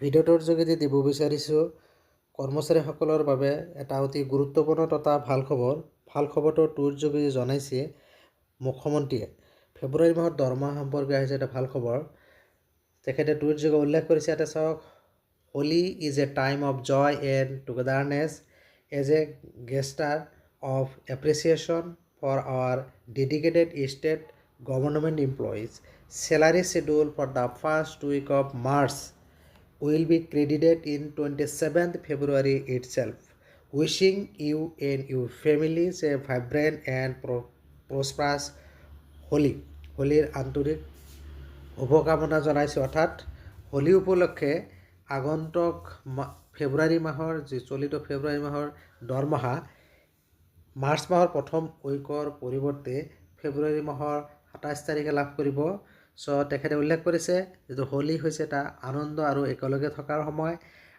ভিডিঅ'টোৰ যোগেদি দিব বিচাৰিছোঁ কৰ্মচাৰীসকলৰ বাবে এটা অতি গুৰুত্বপূৰ্ণ তথা ভাল খবৰ। ভাল খবৰটো টুইট যোগেদি জনাইছে মুখ্যমন্ত্ৰীয়ে। ফেব্ৰুৱাৰী মাহৰ দৰমহা সম্পৰ্কে আহিছে এটা ভাল খবৰ। তেখেতে টুইট যোগে উল্লেখ কৰিছে, ইয়াতে চাওক, Holi is a time of joy and togetherness as a gesture of appreciation for our dedicated state government employees. Salary schedule for the first week of March will be credited in 27th February itself. Wishing you and your families a vibrant and prosperous Holi. হোলীৰ আন্তৰিক শুভকামনা জনাইছোঁ। অৰ্থাৎ হোলী উপলক্ষে আগন্তুক ফেব্ৰুৱাৰী মাহৰ চলিত ফেব্ৰুৱাৰী মাহৰ দৰমহা মাৰ্চ মাহৰ প্ৰথম উইকৰ পৰিৱৰ্তে ফেব্ৰুৱাৰী মাহৰ 27 তাৰিখে লাভ কৰিব। তেখেতে উল্লেখ কৰিছে যিটো হোলী হৈছে এটা আনন্দ আৰু একেলগে থকাৰ সময়।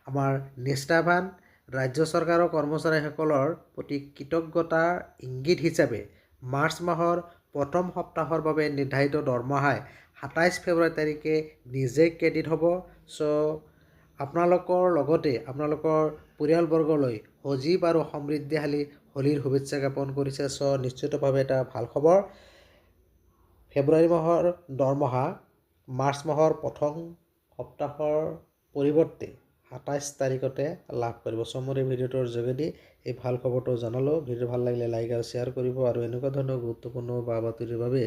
আমাৰ নিষ্ঠাবান ৰাজ্য চৰকাৰৰ কৰ্মচাৰীসকলৰ প্ৰতি কৃতজ্ঞতাৰ ইংগিত হিচাপে মাৰ্চ মাহৰ প্ৰথম সপ্তাহৰ বাবে নিৰ্ধাৰিত দৰমহাই 27 ফেব্ৰুৱাৰী তাৰিখে নিজে ক্ৰেডিট হ'ব। আপোনালোকৰ লগতে আপোনালোকৰ পৰিয়ালবৰ্গলৈ সজীৱ আৰু সমৃদ্ধিশালী হোলীৰ শুভেচ্ছা জ্ঞাপন কৰিছে। নিশ্চিতভাৱে এটা ভাল খবৰ। ফেব্ৰুৱাৰী মাহৰ দৰমহা মাৰ্চ মাহৰ প্ৰথম সপ্তাহৰ পৰিৱৰ্তে 27 তাৰিখতে লাভ কৰিব। মোৰ এই ভিডিঅ'টোৰ যোগেদি এই ভাল খবৰটো জনালোঁ। ভিডিঅ' ভাল লাগিলে লাইক আৰু শ্বেয়াৰ কৰিব আৰু এনেকুৱা ধৰণৰ গুৰুত্বপূৰ্ণ বা বাতৰিৰ বাবে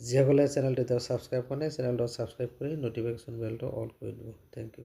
যিসকলে চেনেলটো ছাবস্ক্ৰাইব কৰে চেনেলটো ছাবস্ক্ৰাইব কৰি ন'টিফিকেশ্যন বেলটো অল কৰি দিব। Thank U.